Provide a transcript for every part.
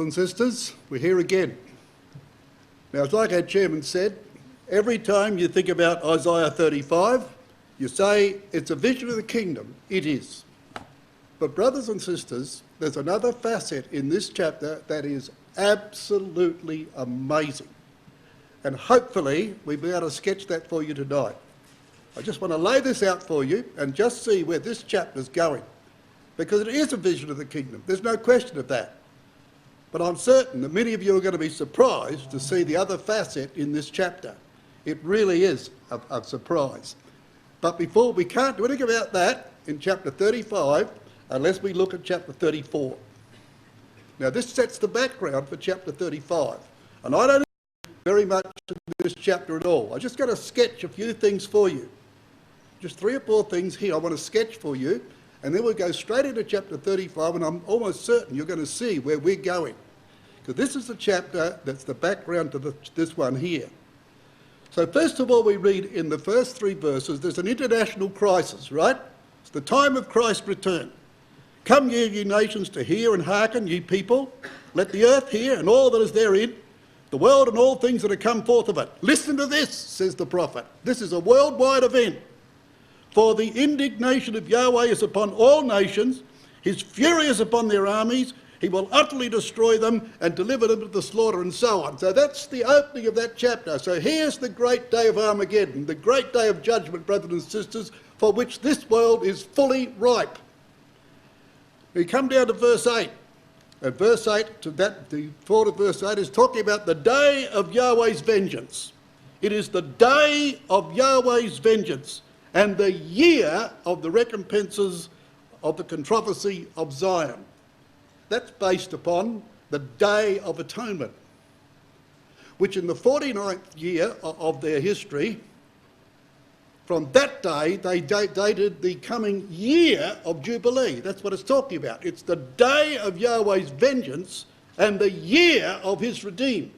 and sisters, we're here again. Now, it's like our chairman said, every time you think about Isaiah 35, you say it's a vision of the kingdom. It is. But brothers and sisters, there's another facet in this chapter that is absolutely amazing. And hopefully we'll be able to sketch that for you tonight. I just want to lay this out for you and just see where this chapter's going. Because it is a vision of the kingdom. There's no question of that. But I'm certain that many of you are going to be surprised to see the other facet in this chapter. It really is a surprise. But before, we can't do anything about that in chapter 35 unless we look at chapter 34. Now, this sets the background for chapter 35. And I don't know very much in this chapter at all. I'm just going to sketch a few things for you. Just 3 or 4 things here I want to sketch for you. And then we'll go straight into chapter 35, and I'm almost certain you're going to see where we're going. Because this is the chapter that's the background to this one here. So first of all, we read in the first 3 verses, there's an international crisis, right? It's the time of Christ's return. Come ye nations to hear and hearken, ye people. Let the earth hear and all that is therein, the world and all things that are come forth of it. Listen to this, says the prophet. This is a worldwide event. For the indignation of Yahweh is upon all nations, his fury is upon their armies, he will utterly destroy them and deliver them to the slaughter, and so on. So that's the opening of that chapter. So here's the great day of Armageddon, the great day of judgment, brothers and sisters, for which this world is fully ripe. We come down to verse 8. And verse 8, to that, the thought of verse 8 is talking about the day of Yahweh's vengeance. It is the day of Yahweh's vengeance and the year of the recompenses of the controversy of Zion. That's based upon the Day of Atonement, which in the 49th year of their history, from that day they dated the coming year of Jubilee. That's what it's talking about. It's the day of Yahweh's vengeance and the year of his redeemed.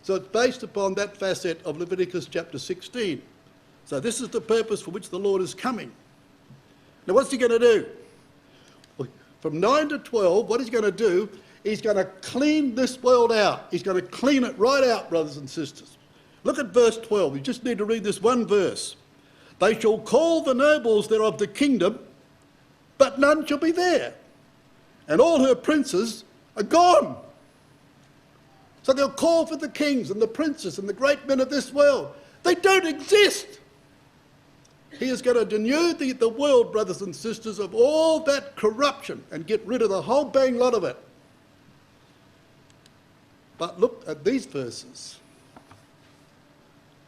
So it's based upon that facet of Leviticus chapter 16. So this is the purpose for which the Lord is coming. Now what's he going to do? From 9 to 12, what he's going to do, he's going to clean this world out. He's going to clean it right out, brothers and sisters. Look at verse 12. You just need to read this one verse. They shall call the nobles thereof the kingdom, but none shall be there. And all her princes are gone. So they'll call for the kings and the princes and the great men of this world. They don't exist. He is going to denude the world, brothers and sisters, of all that corruption and get rid of the whole bang lot of it. But look at these verses.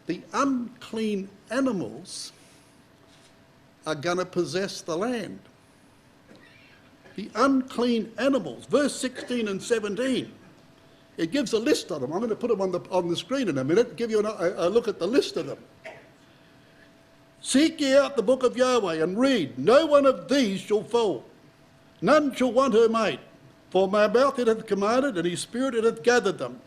The unclean animals are going to possess the land. The unclean animals, verse 16 and 17. It gives a list of them. I'm going to put them on the screen in a minute, give you a look at the list of them. Seek ye out the book of Yahweh and read. No one of these shall fall. None shall want her mate. For my mouth it hath commanded, and his spirit it hath gathered them.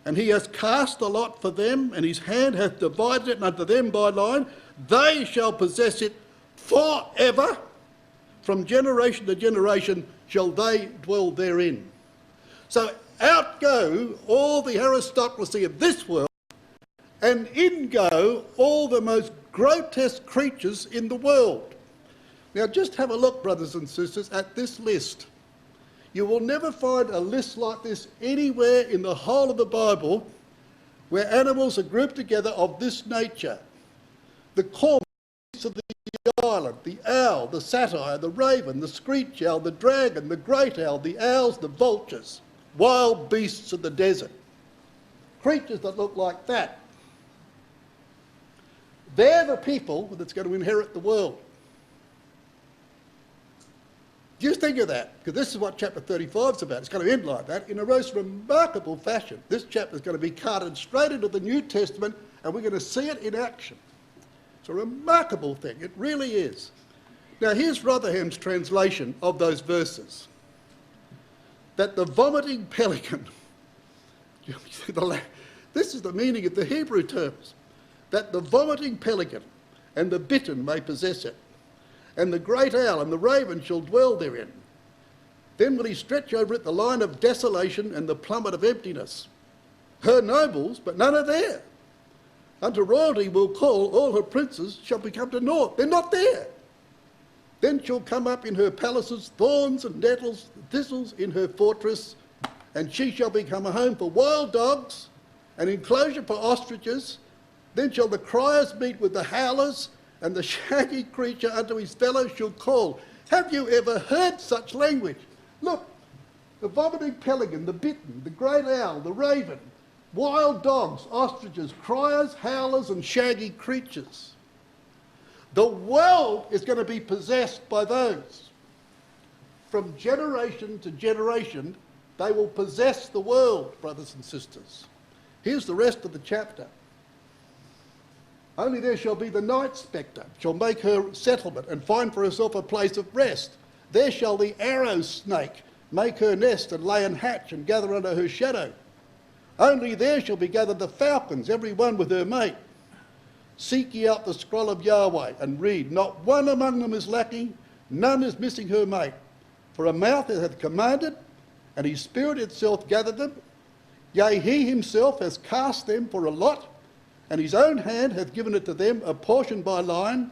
And he has cast a lot for them, and his hand hath divided it unto them by line. They shall possess it forever. From generation to generation shall they dwell therein. So out go all the aristocracy of this world, and in go all the most grotesque creatures in the world. Now just have a look, brothers and sisters, at this list. You will never find a list like this anywhere in the whole of the Bible where animals are grouped together of this nature. The cormorant of the island, the owl, the satyr, the raven, the screech owl, the dragon, the great owl, the owls, the vultures, wild beasts of the desert. Creatures that look like that. They're the people that's going to inherit the world. Just think of that, because this is what chapter 35 is about. It's going to end like that in a most remarkable fashion. This chapter is going to be carted straight into the New Testament, and we're going to see it in action. It's a remarkable thing. It really is. Now, here's Rotherham's translation of those verses. That the vomiting pelican, this is the meaning of the Hebrew terms, that the vomiting pelican and the bittern may possess it, and the great owl and the raven shall dwell therein. Then will he stretch over it the line of desolation and the plummet of emptiness. Her nobles, but none are there. Unto royalty will call all her princes shall become to naught. They're not there. Then shall come up in her palaces thorns and nettles, thistles in her fortress, and she shall become a home for wild dogs, an enclosure for ostriches. Then shall the criers meet with the howlers, and the shaggy creature unto his fellows shall call. Have you ever heard such language? Look, the vomiting pelican, the bittern, the great owl, the raven, wild dogs, ostriches, criers, howlers, and shaggy creatures. The world is going to be possessed by those. From generation to generation, they will possess the world, brothers and sisters. Here's the rest of the chapter. Only there shall be the night spectre, shall make her settlement and find for herself a place of rest. There shall the arrow snake make her nest and lay and hatch and gather under her shadow. Only there shall be gathered the falcons, every one with her mate. Seek ye out the scroll of Yahweh and read. Not one among them is lacking, none is missing her mate. For a mouth that hath commanded, and his spirit itself gathered them. Yea, he himself has cast them for a lot, and his own hand hath given it to them, a portion by line.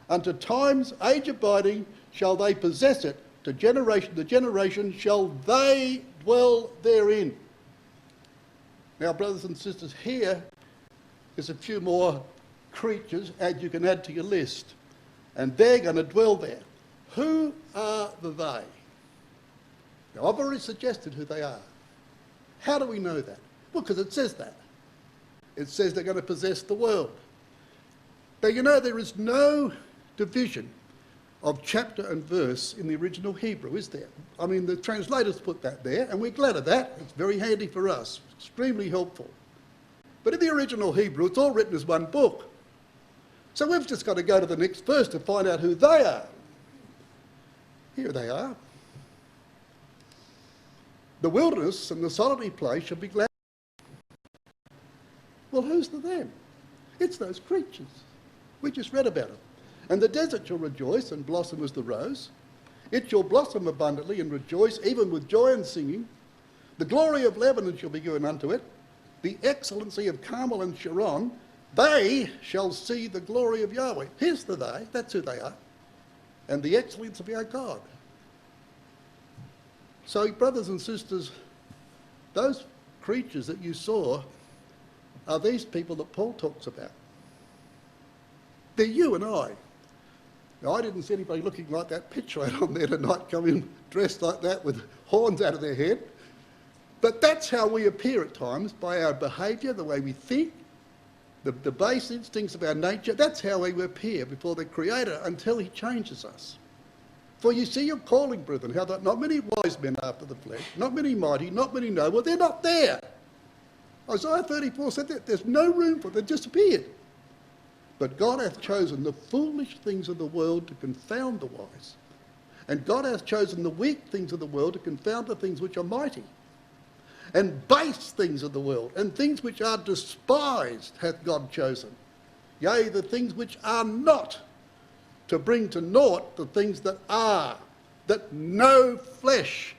Unto times age abiding shall they possess it, to generation shall they dwell therein. Now, brothers and sisters, here is a few more creatures you can add to your list, and they're going to dwell there. Who are the they? Now, I've already suggested who they are. How do we know that? Well, because it says that. It says they're going to possess the world. Now, you know, there is no division of chapter and verse in the original Hebrew, is there? I mean, the translators put that there, and we're glad of that. It's very handy for us, extremely helpful. But in the original Hebrew, it's all written as one book. So we've just got to go to the next verse to find out who they are. Here they are. The wilderness and the solitary place shall be glad. Well, who's the them? It's those creatures. We just read about them. And the desert shall rejoice and blossom as the rose. It shall blossom abundantly and rejoice, even with joy and singing. The glory of Lebanon shall be given unto it. The excellency of Carmel and Sharon, they shall see the glory of Yahweh. Here's the they, that's who they are. And the excellence of our God. So, brothers and sisters, those creatures that you saw are these people that Paul talks about. They're you and I. Now, I didn't see anybody looking like that picture out on there tonight, coming dressed like that with horns out of their head. But that's how we appear at times, by our behaviour, the way we think, the base instincts of our nature. That's how we appear before the Creator until he changes us. For you see your calling, brethren, how that not many wise men after the flesh, not many mighty, not many noble, they're not there. Isaiah 34 said that there's no room for them, they've disappeared. But God hath chosen the foolish things of the world to confound the wise. And God hath chosen the weak things of the world to confound the things which are mighty. And base things of the world, and things which are despised hath God chosen. Yea, the things which are not, to bring to naught the things that are, that no flesh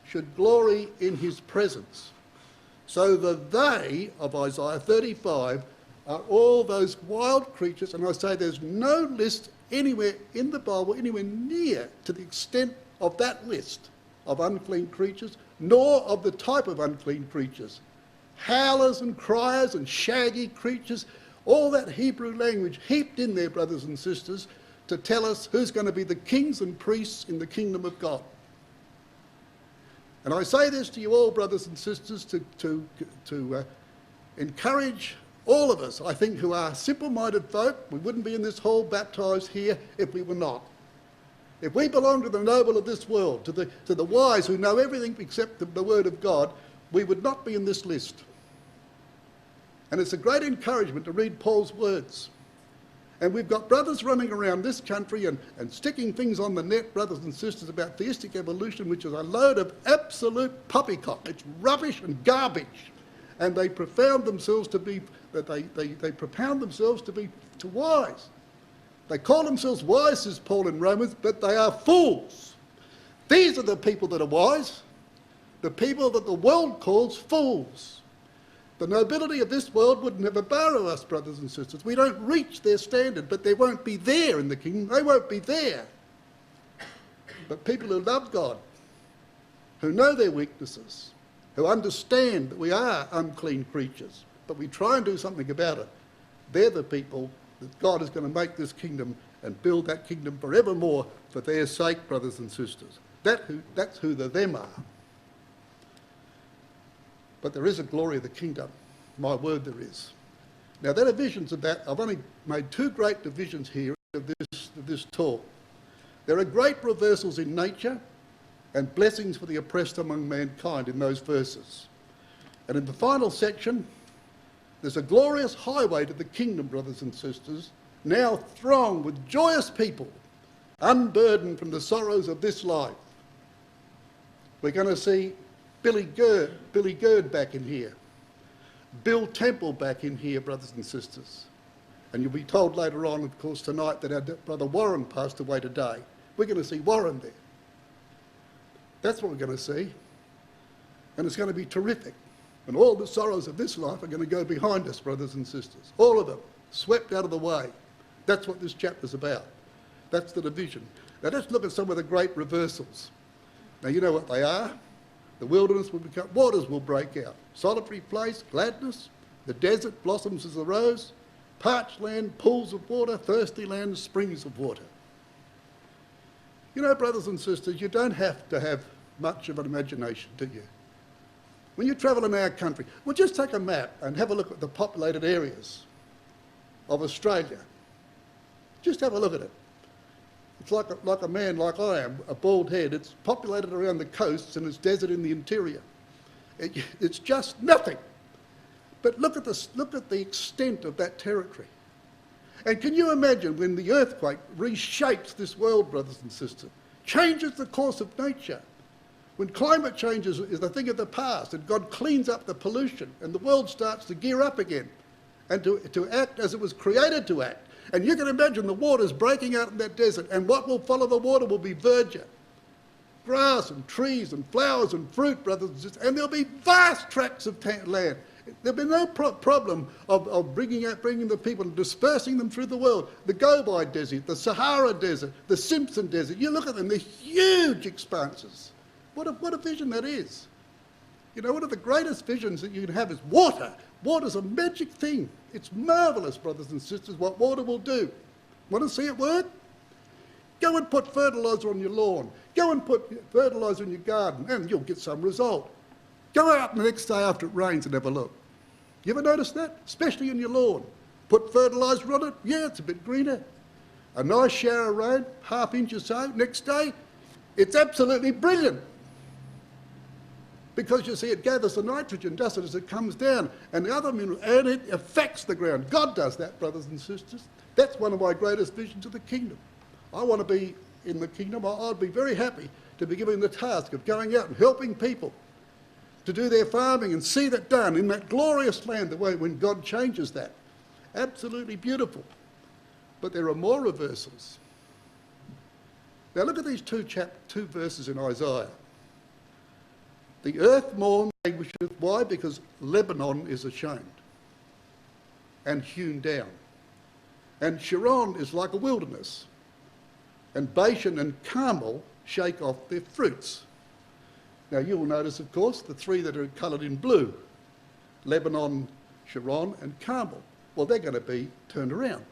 should glory in his presence. So the they of Isaiah 35 are all those wild creatures, and I say there's no list anywhere in the Bible, anywhere near to the extent of that list of unclean creatures, nor of the type of unclean creatures. Howlers and criers and shaggy creatures, all that Hebrew language heaped in there, brothers and sisters, to tell us who's going to be the kings and priests in the kingdom of God. And I say this to you all, brothers and sisters, to encourage all of us, I think, who are simple-minded folk. We wouldn't be in this hall baptised here if we were not. If we belong to the noble of this world, to the wise who know everything except the word of God, we would not be in this list. And it's a great encouragement to read Paul's words. And we've got brothers running around this country and sticking things on the net, brothers and sisters, about theistic evolution, which is a load of absolute poppycock. It's rubbish and garbage. And they propound themselves to be, wise. They call themselves wise, says Paul in Romans, but they are fools. These are the people that are wise, the people that the world calls fools. The nobility of this world would never borrow us, brothers and sisters. We don't reach their standard, but they won't be there in the kingdom. They won't be there. But people who love God, who know their weaknesses, who understand that we are unclean creatures, but we try and do something about it, they're the people that God is going to make this kingdom and build that kingdom forevermore for their sake, brothers and sisters. That's who the them are. But there is a glory of the kingdom. My word, there is. Now, there are visions of that. I've only made two great divisions here of this talk. There are great reversals in nature and blessings for the oppressed among mankind in those verses. And in the final section, there's a glorious highway to the kingdom, brothers and sisters, now thronged with joyous people, unburdened from the sorrows of this life. We're going to see Billy Gerd back in here. Bill Temple back in here, brothers and sisters. And you'll be told later on, of course, tonight that our brother Warren passed away today. We're going to see Warren there. That's what we're going to see. And it's going to be terrific. And all the sorrows of this life are going to go behind us, brothers and sisters. All of them, swept out of the way. That's what this chapter's about. That's the division. Now let's look at some of the great reversals. Now you know what they are. The wilderness will become, waters will break out. Solitary place, gladness. The desert blossoms as a rose. Parched land, pools of water. Thirsty land, springs of water. You know, brothers and sisters, you don't have to have much of an imagination, do you? When you travel in our country, well, just take a map and have a look at the populated areas of Australia. Just have a look at it. It's like a man like I am, a bald head. It's populated around the coasts and it's desert in the interior. It's just nothing. But look at the extent of that territory. And can you imagine when the earthquake reshapes this world, brothers and sisters, changes the course of nature, when climate change is a thing of the past and God cleans up the pollution and the world starts to gear up again and to act as it was created to act. And you can imagine the waters breaking out in that desert, and what will follow the water will be verdure. Grass and trees and flowers and fruit, brothers and sisters, and there'll be vast tracts of land. There'll be no problem of bringing the people and dispersing them through the world. The Gobi Desert, the Sahara Desert, the Simpson Desert, you look at them, they're huge expanses. What a vision that is. You know, one of the greatest visions that you can have is water. Water's a magic thing. It's marvellous, brothers and sisters, what water will do. Want to see it work? Go and put fertiliser on your lawn. Go and put fertiliser in your garden and you'll get some result. Go out the next day after it rains and have a look. You ever notice that? Especially in your lawn. Put fertiliser on it, yeah, it's a bit greener. A nice shower of rain, ½ inch or so, next day, it's absolutely brilliant. Because you see, it gathers the nitrogen, does it, as it comes down, and the other mineral, and it affects the ground. God does that, brothers and sisters. That's one of my greatest visions of the kingdom. I want to be in the kingdom. I'd be very happy to be given the task of going out and helping people to do their farming and see that done in that glorious land, the way when God changes that. Absolutely beautiful. But there are more reversals. Now look at these two verses in Isaiah. The earth mourns, languisheth. Why? Because Lebanon is ashamed and hewn down. And Sharon is like a wilderness. And Bashan and Carmel shake off their fruits. Now you'll notice, of course, the three that are coloured in blue. Lebanon, Sharon and Carmel. Well, they're going to be turned around.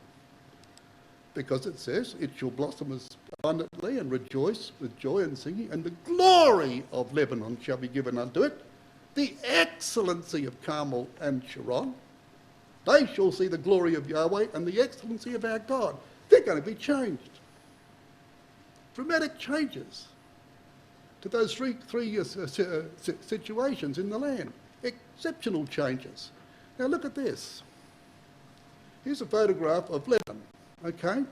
Because it says, it shall blossom as abundantly and rejoice with joy and singing, and the glory of Lebanon shall be given unto it, the excellency of Carmel and Sharon. They shall see the glory of Yahweh and the excellency of our God. They're going to be changed. Dramatic changes to those three situations in the land. Exceptional changes. Now look at this. Here's a photograph of Lebanon, okay?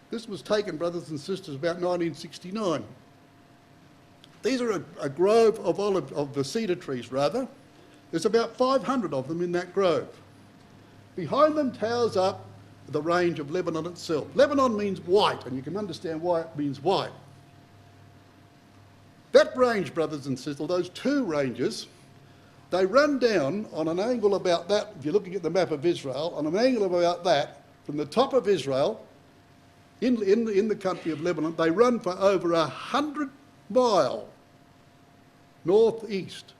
This was taken, brothers and sisters, about 1969. These are a grove of the cedar trees, rather. There's about 500 of them in that grove. Behind them towers up the range of Lebanon itself. Lebanon means white, and you can understand why it means white. That range, brothers and sisters, those two ranges, they run down on an angle about that, if you're looking at the map of Israel, on an angle about that, from the top of Israel, in the country of Lebanon, they run for over 100 miles northeast.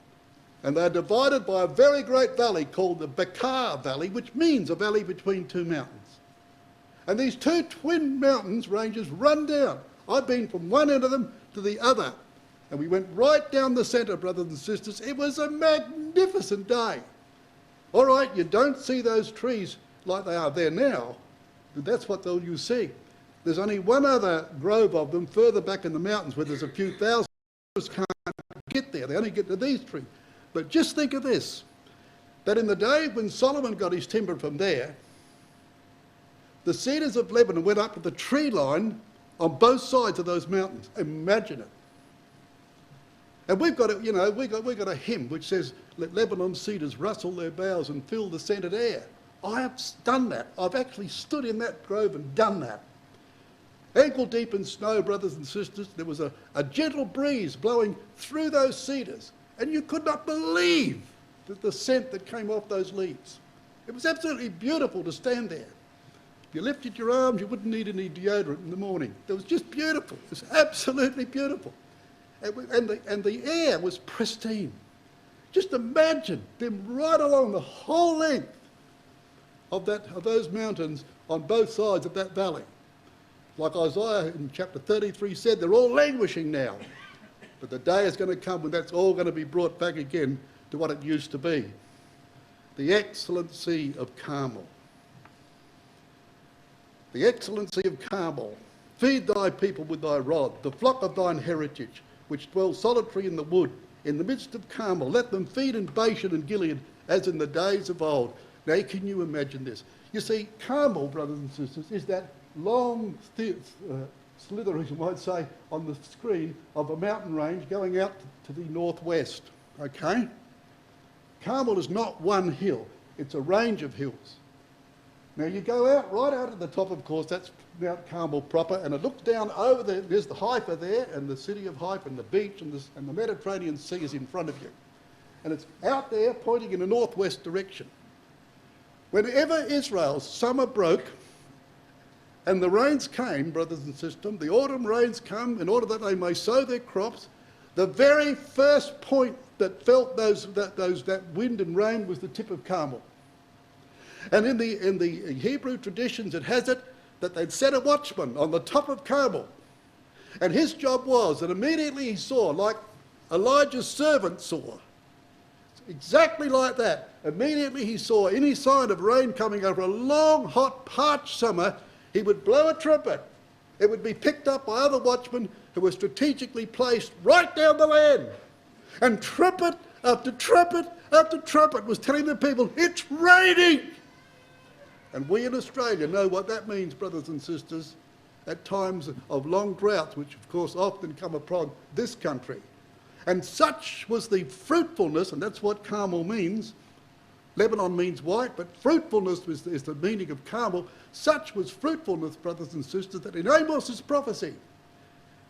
And they're divided by a very great valley called the Bekaa Valley, which means a valley between two mountains. And these two twin mountains ranges run down. I've been from one end of them to the other. And we went right down the centre, brothers and sisters. It was a magnificent day. All right, you don't see those trees like they are there now, but that's what you see. There's only one other grove of them further back in the mountains where there's a few thousand. Can't get there. They only get to these trees. But just think of this, that in the day when Solomon got his timber from there, the cedars of Lebanon went up to the tree line on both sides of those mountains. Imagine it. And we've got a hymn which says, "Let Lebanon's cedars rustle their boughs and fill the scented air." I have done that. I've actually stood in that grove and done that. Ankle deep in snow, brothers and sisters, there was a gentle breeze blowing through those cedars, and you could not believe the scent that came off those leaves. It was absolutely beautiful to stand there. If you lifted your arms, you wouldn't need any deodorant in the morning. It was just beautiful. It was absolutely beautiful. And the air was pristine. Just imagine them right along the whole length of those mountains on both sides of that valley. Like Isaiah in chapter 33 said, they're all languishing now. But the day is going to come when that's all going to be brought back again to what it used to be. The excellency of Carmel. The excellency of Carmel. Feed thy people with thy rod, the flock of thine heritage, which dwell solitary in the wood, in the midst of Carmel. Let them feed in Bashan and Gilead, as in the days of old. Now, can you imagine this? You see, Carmel, brothers and sisters, is that long slither, as you might say, on the screen of a mountain range going out to the northwest, okay? Carmel is not one hill, it's a range of hills. Now you go out, right out at the top, of course, that's Mount Carmel proper, and it looks down over there, there's the Haifa there, and the city of Haifa, and the beach, and the Mediterranean Sea is in front of you. And it's out there pointing in a northwest direction. Whenever Israel's summer broke, and the rains came, brothers and sisters, the autumn rains come in order that they may sow their crops, the very first point that felt that wind and rain was the tip of Carmel. And in the Hebrew traditions, it has it that they'd set a watchman on the top of Carmel. And his job was that immediately he saw, like Elijah's servant saw, exactly like that, immediately he saw any sign of rain coming over a long, hot, parched summer, he would blow a trumpet. It would be picked up by other watchmen who were strategically placed right down the land. And trumpet after trumpet after trumpet was telling the people, it's raining. And we in Australia know what that means, brothers and sisters, at times of long droughts, which of course often come upon this country. And such was the fruitfulness, and that's what Carmel means. Lebanon means white, but fruitfulness is the meaning of Carmel. Such was fruitfulness, brothers and sisters, that in Amos's prophecy,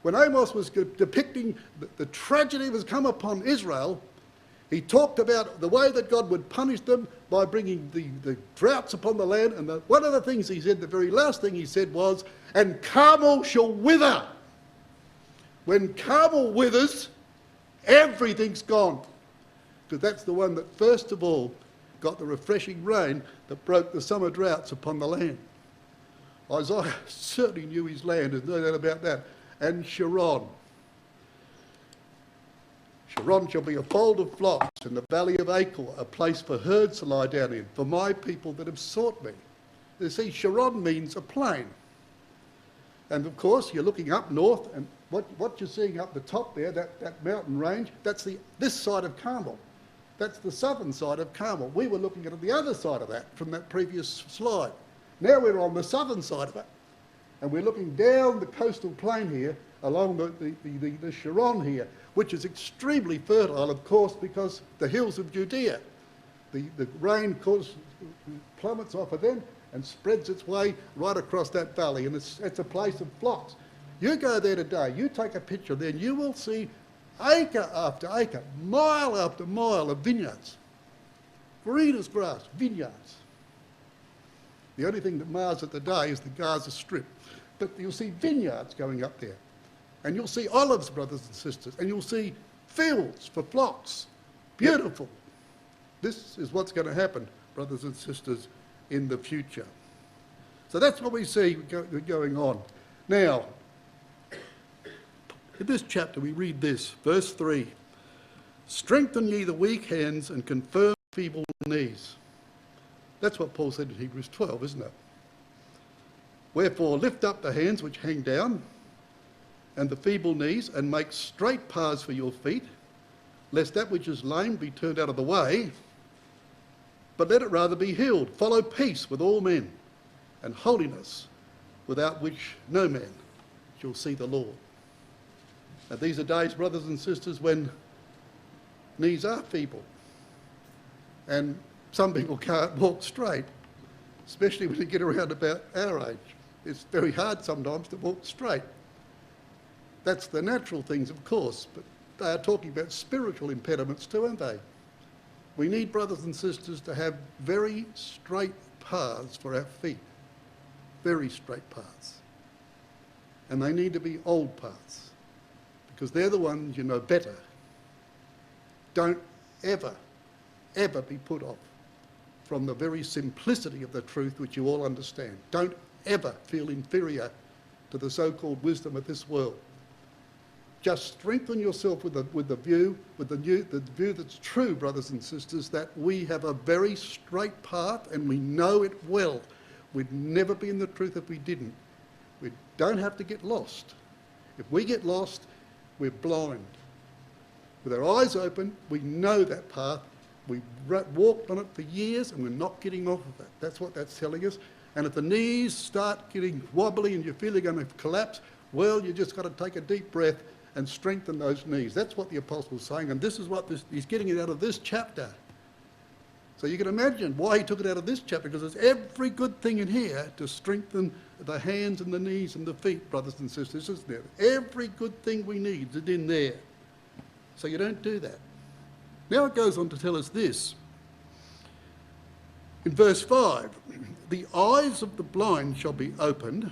when Amos was depicting the tragedy that has come upon Israel, he talked about the way that God would punish them by bringing the droughts upon the land. And one of the things he said, the very last thing he said was, and Carmel shall wither. When Carmel withers, everything's gone. Because that's the one that first of all got the refreshing rain that broke the summer droughts upon the land. Isaiah certainly knew his land, there's no doubt about that. And Sharon. Sharon shall be a fold of flocks in the valley of Achor, a place for herds to lie down in, for my people that have sought me. You see, Sharon means a plain. And of course, you're looking up north, and what you're seeing up the top there, that mountain range, that's this side of Carmel. That's the southern side of Carmel. We were looking at the other side of that from that previous slide. Now we're on the southern side of it. And we're looking down the coastal plain here, along the Sharon here, which is extremely fertile, of course, because the hills of Judea. The rain plummets off of them and spreads its way right across that valley, and it's a place of flocks. You go there today, you take a picture there, and you will see acre after acre, mile after mile of vineyards. Green as grass, vineyards. The only thing that mars it today is the Gaza Strip. But you'll see vineyards going up there. And you'll see olives, brothers and sisters. And you'll see fields for flocks. Beautiful. This is what's going to happen, brothers and sisters, in the future. So that's what we see going on. Now, in this chapter we read this, verse 3. Strengthen ye the weak hands and confirm feeble knees. That's what Paul said in Hebrews 12, isn't it? Wherefore lift up the hands which hang down and the feeble knees, and make straight paths for your feet, lest that which is lame be turned out of the way, but let it rather be healed. Follow peace with all men, and holiness, without which no man shall see the Lord. Now these are days, brothers and sisters, when knees are feeble, and some people can't walk straight, especially when you get around about our age. It's very hard sometimes to walk straight. That's the natural things, of course, but they are talking about spiritual impediments too, aren't they? We need, brothers and sisters, to have very straight paths for our feet. Very straight paths. And they need to be old paths, because they're the ones you know better. Don't ever, ever be put off from the very simplicity of the truth which you all understand. Don't ever feel inferior to the so-called wisdom of this world. Just strengthen yourself with the view that's true, brothers and sisters, that we have a very straight path and we know it well. We'd never be in the truth if we didn't. We don't have to get lost. If we get lost, we're blind. With our eyes open, we know that path. We've walked on it for years and we're not getting off of it. That's what that's telling us. And if the knees start getting wobbly and you feel you're going to collapse, well, you just got to take a deep breath and strengthen those knees. That's what the apostle's saying, and this is what he's getting it out of this chapter. So you can imagine why he took it out of this chapter, because there's every good thing in here to strengthen the hands and the knees and the feet, brothers and sisters, isn't there? Every good thing we need is in there. So you don't do that. Now it goes on to tell us this. In verse 5, the eyes of the blind shall be opened,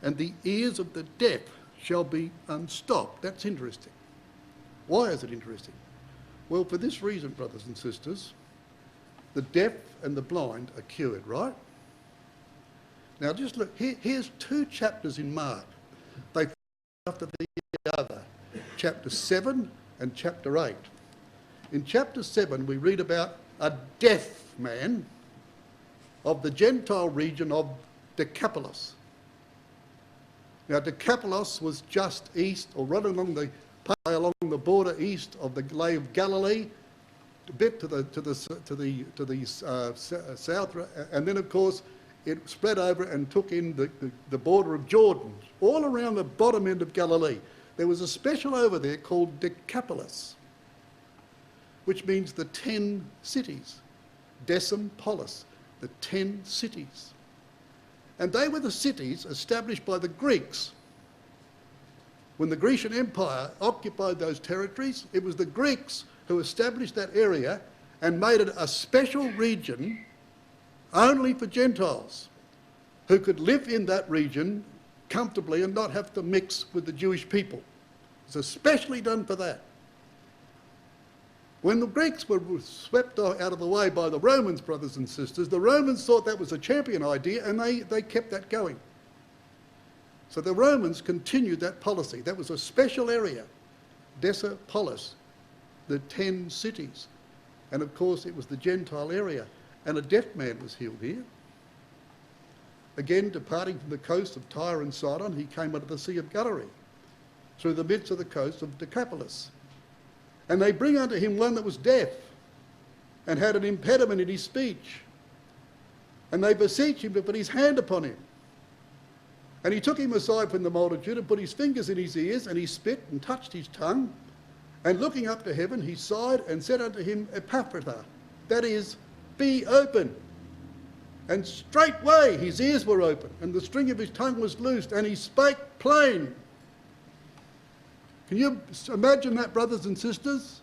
and the ears of the deaf shall be unstopped. That's interesting. Why is it interesting? Well, for this reason, brothers and sisters, the deaf and the blind are cured, right? Now just look, here's 2 chapters in Mark. They after the other, chapter 7 and chapter 8. In chapter 7, we read about a deaf man of the Gentile region of Decapolis. Now, Decapolis was just east, or right along the border east of the Lake of Galilee, a bit to the south, and then of course it spread over and took in the border of Jordan, all around the bottom end of Galilee. There was a special over there called Decapolis, which means the 10 cities, Decim Polis, the 10 cities. And they were the cities established by the Greeks. When the Grecian Empire occupied those territories, it was the Greeks who established that area and made it a special region only for Gentiles who could live in that region comfortably and not have to mix with the Jewish people. It's especially done for that. When the Greeks were swept out of the way by the Romans, brothers and sisters, the Romans thought that was a champion idea and they kept that going. So the Romans continued that policy. That was a special area, Decipolis, the 10 cities. And of course it was the Gentile area. And a deaf man was healed here. Again, departing from the coast of Tyre and Sidon, he came under the Sea of Galilee, through the midst of the coast of Decapolis. And they bring unto him one that was deaf and had an impediment in his speech. And they beseech him to put his hand upon him. And he took him aside from the multitude and put his fingers in his ears, and he spit and touched his tongue. And looking up to heaven, he sighed and said unto him, Epaphratha, that is, be open. And straightway his ears were open, and the string of his tongue was loosed, and he spake plain. Can you imagine that, brothers and sisters?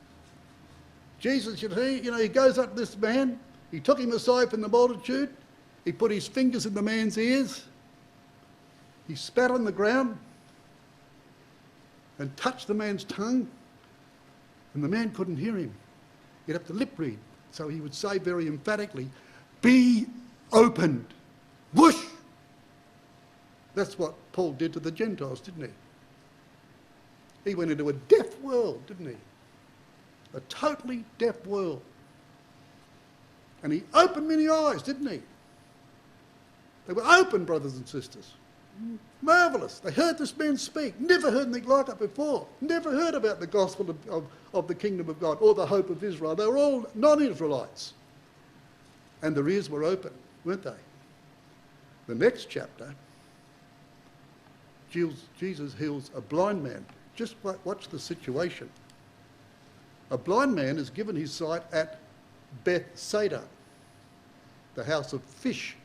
Jesus, he goes up to this man, he took him aside from the multitude, he put his fingers in the man's ears, he spat on the ground and touched the man's tongue, and the man couldn't hear him. He'd have to lip read. So he would say very emphatically, "Be opened." Whoosh! That's what Paul did to the Gentiles, didn't he? He went into a deaf world, didn't he? A totally deaf world. And he opened many eyes, didn't he? They were open, brothers and sisters. Marvellous. They heard this man speak. Never heard anything like it before. Never heard about the gospel of the kingdom of God or the hope of Israel. They were all non-Israelites. And their ears were open, weren't they? The next chapter, Jesus heals a blind man. Just watch the situation. A blind man is given his sight at Bethsaida, the house of fish,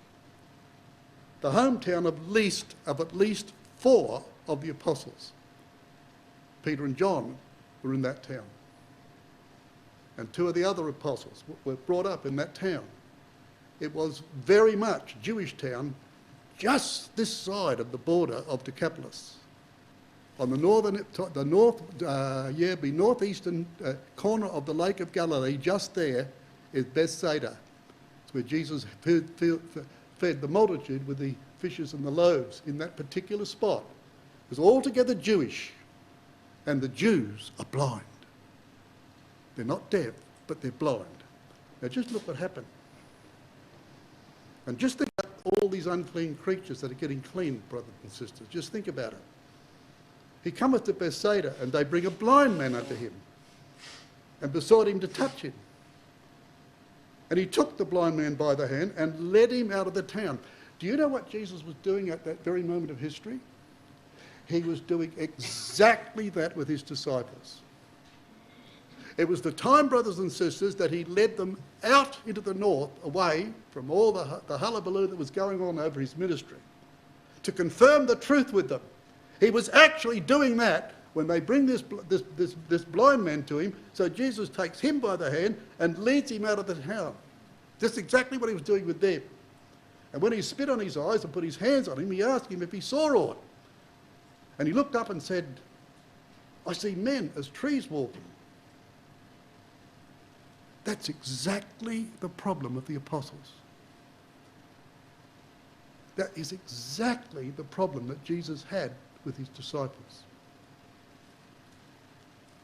the hometown of at least 4 of the apostles. Peter and John were in that town. And 2 of the other apostles were brought up in that town. It was very much a Jewish town, just this side of the border of Decapolis. On the northeastern corner of the Lake of Galilee, just there is Bethsaida. It's where Jesus fed the multitude with the fishes and the loaves in that particular spot. It was altogether Jewish, and the Jews are blind. They're not deaf, but they're blind. Now just look what happened. And just think about all these unclean creatures that are getting clean, brothers and sisters. Just think about it. He cometh to Bethsaida, and they bring a blind man unto him, and besought him to touch him. And he took the blind man by the hand and led him out of the town. Do you know what Jesus was doing at that very moment of history? He was doing exactly that with his disciples. It was the time, brothers and sisters, that he led them out into the north, away from all the hullabaloo that was going on over his ministry, to confirm the truth with them. He was actually doing that when they bring this blind man to him, so Jesus takes him by the hand and leads him out of the town. Just exactly what he was doing with them. And when he spit on his eyes and put his hands on him, he asked him if he saw aught. And he looked up and said, "I see men as trees walking." That's exactly the problem of the apostles. That is exactly the problem that Jesus had with his disciples.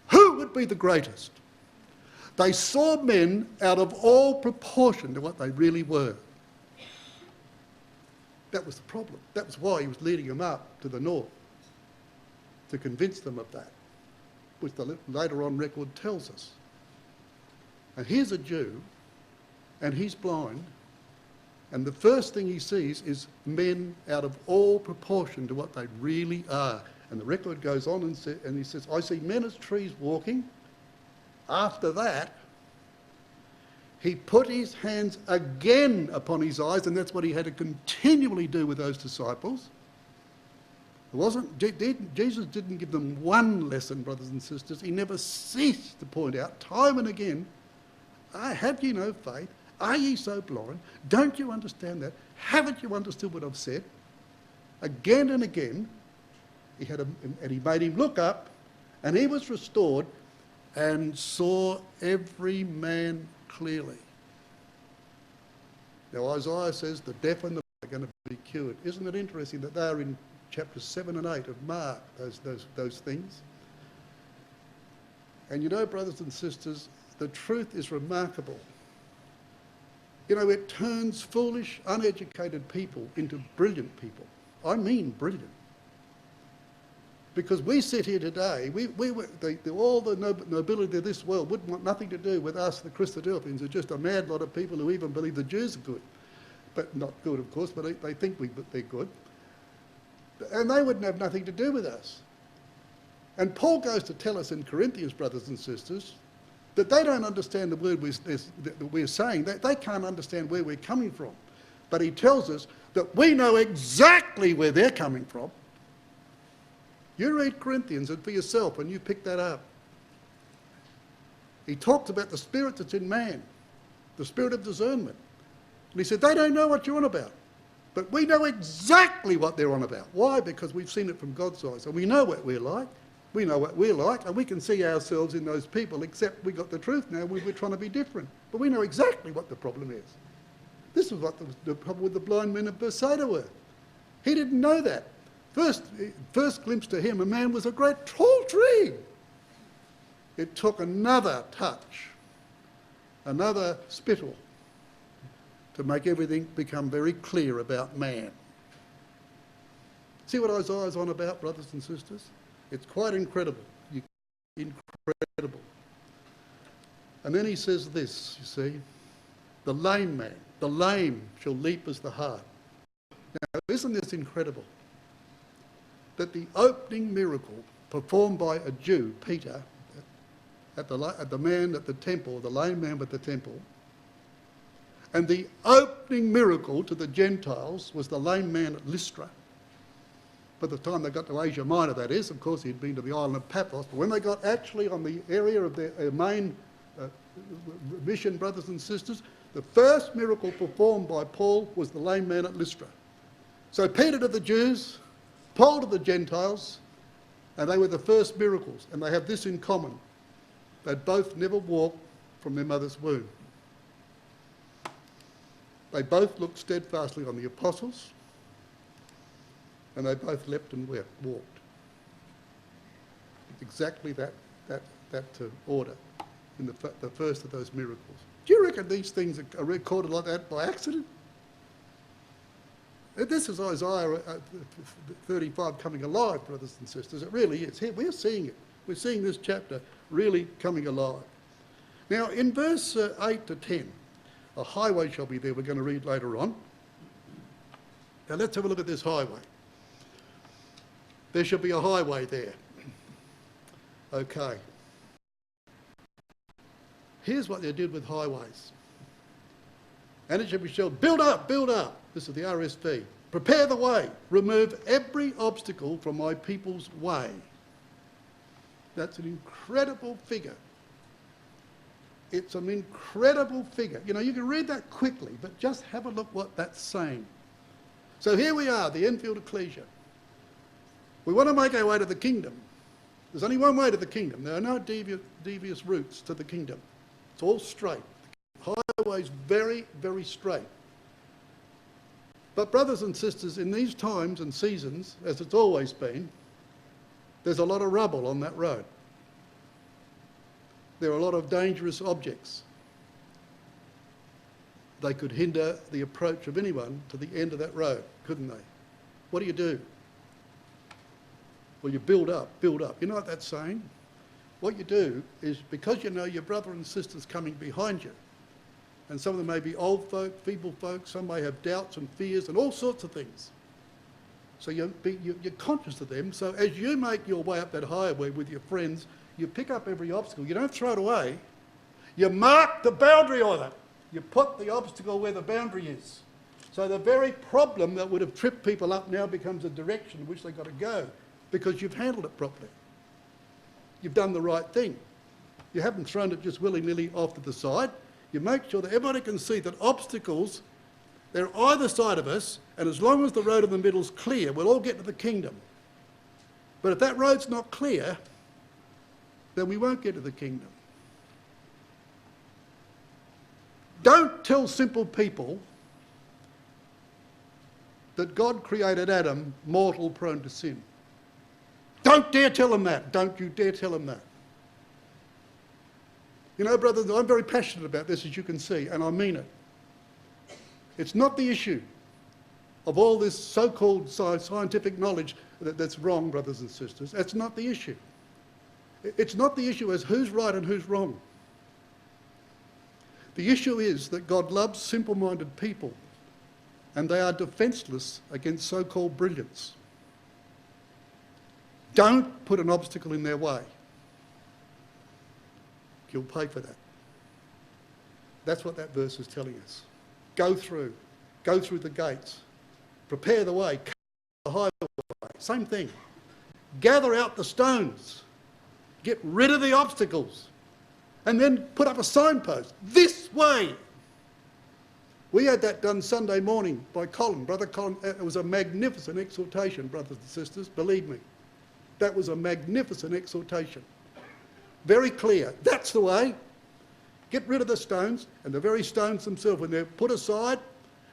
Who would be the greatest? They saw men out of all proportion to what they really were. That was the problem. That was why he was leading them up to the north, to convince them of that, which the later on record tells us. And here's a Jew, and he's blind, and the first thing he sees is men out of all proportion to what they really are. And the record goes on and he says, "I see men as trees walking." After that, he put his hands again upon his eyes, and that's what he had to continually do with those disciples. Jesus didn't give them one lesson, brothers and sisters. He never ceased to point out time and again, "Have ye no faith? Are ye so blind? Don't you understand that? Haven't you understood what I've said?" Again and again, he made him look up, and he was restored and saw every man clearly. Now Isaiah says the deaf and the blind are going to be cured. Isn't it interesting that they are in chapters 7 and 8 of Mark, those things? And you know, brothers and sisters, the truth is remarkable. You know, it turns foolish, uneducated people into brilliant people. I mean brilliant. Because we sit here today, all the nobility of this world wouldn't want nothing to do with us, the Christadelphians, who are just a mad lot of people who even believe the Jews are good. But not good, of course, but they think they're good. And they wouldn't have nothing to do with us. And Paul goes to tell us in Corinthians, brothers and sisters, that they don't understand the word that we're saying. They can't understand where we're coming from. But he tells us that we know exactly where they're coming from. You read Corinthians and for yourself and you pick that up. He talks about the spirit that's in man, the spirit of discernment. And he said, they don't know what you're on about. But we know exactly what they're on about. Why? Because we've seen it from God's eyes. And we know what we're like. We know what we're like. And we can see ourselves in those people, except we got the truth now. We're trying to be different. But we know exactly what the problem is. This is what the problem with the blind men of Bethsaida were. He didn't know that. First glimpse to him, a man was a great tall tree. It took another touch, another spittle, to make everything become very clear about man. See what Isaiah's on about, brothers and sisters? It's quite incredible. Incredible. And then he says this, you see, the lame man, the lame shall leap as the hart. Now, isn't this incredible? That the opening miracle performed by a Jew, Peter, at the man at the temple, the lame man at the temple, and the opening miracle to the Gentiles was the lame man at Lystra. By the time they got to Asia Minor, that is, of course, he'd been to the island of Paphos, but when they got actually on the area of their main mission, brothers and sisters, the first miracle performed by Paul was the lame man at Lystra. So Peter to the Jews, Paul to the Gentiles, and they were the first miracles, and they have this in common. They'd both never walked from their mother's womb. They both looked steadfastly on the apostles, and they both leapt and walked. Exactly that order in the first of those miracles. Do you reckon these things are recorded like that by accident? This is Isaiah 35 coming alive, brothers and sisters. It really is. Here, we're seeing it. We're seeing this chapter really coming alive. Now, in verse 8 to 10, a highway shall be there, we're going to read later on. Now, let's have a look at this highway. There shall be a highway there. Okay. Here's what they did with highways. And it shall be shelled, build up, build up. This is the RSV. Prepare the way. Remove every obstacle from my people's way. That's an incredible figure. It's an incredible figure. You know, you can read that quickly, but just have a look what that's saying. So here we are, the Enfield Ecclesia. We want to make our way to the kingdom. There's only one way to the kingdom. There are no devious routes to the kingdom. It's all straight. The highway's very, very straight. But brothers and sisters, in these times and seasons, as it's always been, there's a lot of rubble on that road. There are a lot of dangerous objects. They could hinder the approach of anyone to the end of that road, couldn't they? What do? Well, you build up, build up. You know what that's saying? What you do is, because you know your brother and sister's coming behind you, and some of them may be old folk, feeble folk, some may have doubts and fears and all sorts of things. So you're conscious of them. So as you make your way up that highway with your friends, you pick up every obstacle. You don't throw it away. You mark the boundary on it. You put the obstacle where the boundary is. So the very problem that would have tripped people up now becomes a direction in which they've got to go, because you've handled it properly. You've done the right thing. You haven't thrown it just willy-nilly off to the side. You make sure that everybody can see that obstacles, they're either side of us, and as long as the road in the middle is clear, we'll all get to the kingdom. But if that road's not clear, then we won't get to the kingdom. Don't tell simple people that God created Adam mortal, prone to sin. Don't dare tell them that. Don't you dare tell them that. You know, brothers, I'm very passionate about this, as you can see, and I mean it. It's not the issue of all this so-called scientific knowledge that's wrong, brothers and sisters. That's not the issue. It's not the issue as who's right and who's wrong. The issue is that God loves simple-minded people, and they are defenceless against so-called brilliance. Don't put an obstacle in their way. You'll pay for that. That's what that verse is telling us. Go through the gates, prepare the way, cut the highway, same thing. gather out the stones, get rid of the obstacles, and then put up a signpost, this way. We had that done Sunday morning by Colin, Brother Colin. It was a magnificent exhortation, brothers and sisters, believe me. That was a magnificent exhortation. Very clear. That's the way. Get rid of the stones, and the very stones themselves, when they're put aside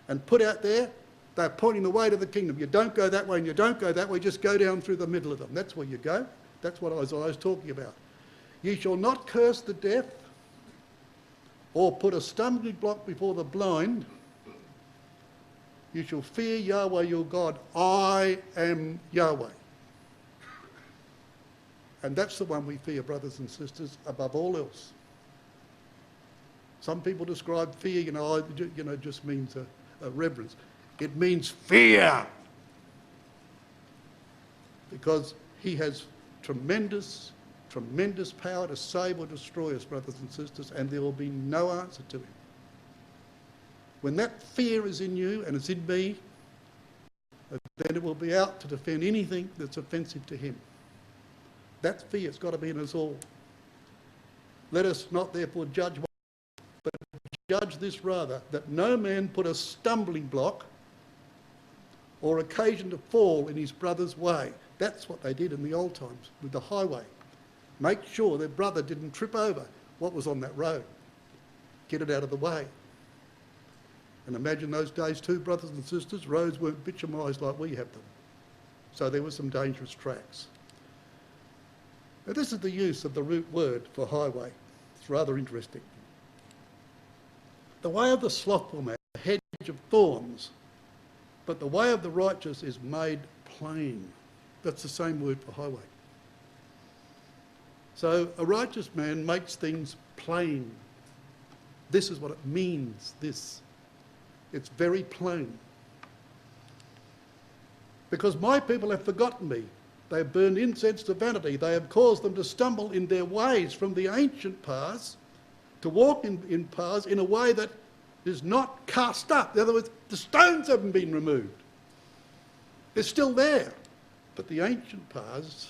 and put out there, they're pointing the way to the kingdom. You don't go that way and you don't go that way, just go down through the middle of them. That's where you go. That's what Isaiah is talking about. Ye shall not curse the deaf or put a stumbling block before the blind. You shall fear Yahweh your God. I am Yahweh. And that's the one we fear, brothers and sisters, above all else. Some people describe fear, just means a reverence. It means fear. Because he has tremendous power to save or destroy us, brothers and sisters, and there will be no answer to him. When that fear is in you and it's in me, then it will be out to defend anything that's offensive to him. That fear has got to be in us all. Let us not therefore judge one, but judge this rather, that no man put a stumbling block or occasion to fall in his brother's way. That's what they did in the old times with the highway. Make sure their brother didn't trip over what was on that road. Get it out of the way. And imagine those days too, brothers and sisters, roads weren't bitumised like we have them. So there were some dangerous tracks. Now this is the use of the root word for highway. It's rather interesting. The way of the slothful man, a hedge of thorns, but the way of the righteous is made plain. That's the same word for highway. So a righteous man makes things plain. This is what it means, this. It's very plain. Because my people have forgotten me. They have burned incense to vanity. They have caused them to stumble in their ways from the ancient paths, to walk in paths in a way that is not cast up. In other words, the stones haven't been removed. They're still there. But the ancient paths,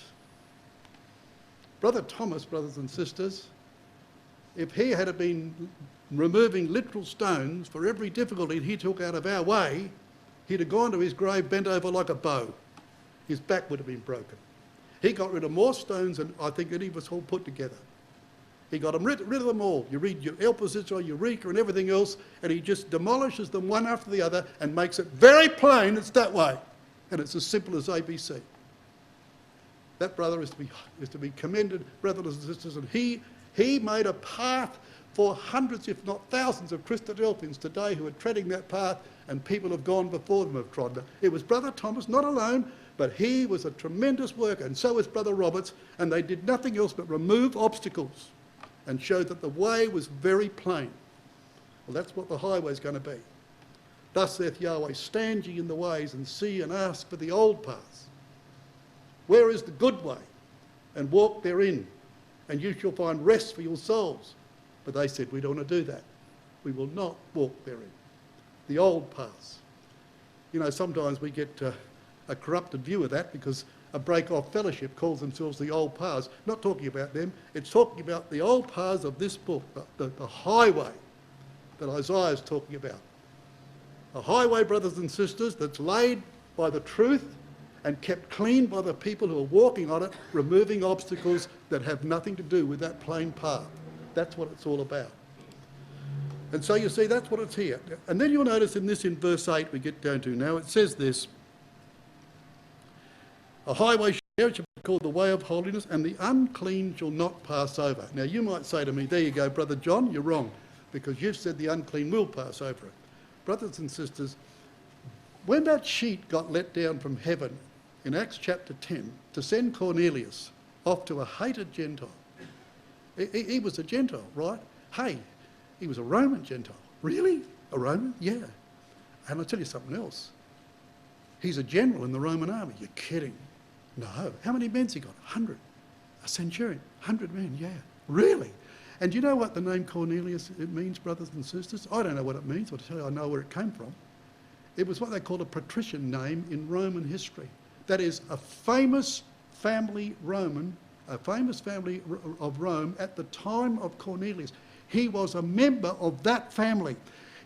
Brother Thomas, brothers and sisters, if he had been removing literal stones for every difficulty he took out of our way, he'd have gone to his grave bent over like a bow. His back would have been broken. He got rid of more stones than I think any of us all put together. He got rid of them all. You read your Elpis Israel, Eureka and everything else, and he just demolishes them one after the other and makes it very plain it's that way. And it's as simple as ABC. That brother is to be commended, brothers and sisters, and he made a path for hundreds, if not thousands, of Christadelphians today who are treading that path, and people have gone before them have trodden it. It was Brother Thomas, not alone, but he was a tremendous worker, and so was Brother Roberts, and they did nothing else but remove obstacles and show that the way was very plain. Well, that's what the highway is going to be. Thus saith Yahweh, stand ye in the ways and see and ask for the old paths. Where is the good way? And walk therein, and you shall find rest for your souls. But they said, we don't want to do that. We will not walk therein. The old paths. You know, sometimes we get a corrupted view of that because a break-off fellowship calls themselves the old paths. Not talking about them, it's talking about the old paths of this book, the highway that Isaiah is talking about. A highway, brothers and sisters, that's laid by the truth and kept clean by the people who are walking on it, removing obstacles that have nothing to do with that plain path. That's what it's all about. And so you see, that's what it's here. And then you'll notice in verse 8 we get down to now, it says this, a highway shall be called the way of holiness, and the unclean shall not pass over. Now you might say to me, there you go, Brother John, you're wrong, because you've said the unclean will pass over it. Brothers and sisters, when that sheet got let down from heaven in Acts chapter 10 to send Cornelius off to a hated Gentile, he was a Gentile, right? Hey, he was a Roman Gentile. Really? A Roman? Yeah. And I'll tell you something else. He's a general in the Roman army. You're kidding. No. How many men's he got? 100. A centurion. 100 men, yeah. Really? And do you know what the name Cornelius it means, brothers and sisters? I don't know what it means, but I'll tell you I know where it came from. It was what they called a patrician name in Roman history. That is, a famous family Roman, a famous family of Rome at the time of Cornelius. He was a member of that family.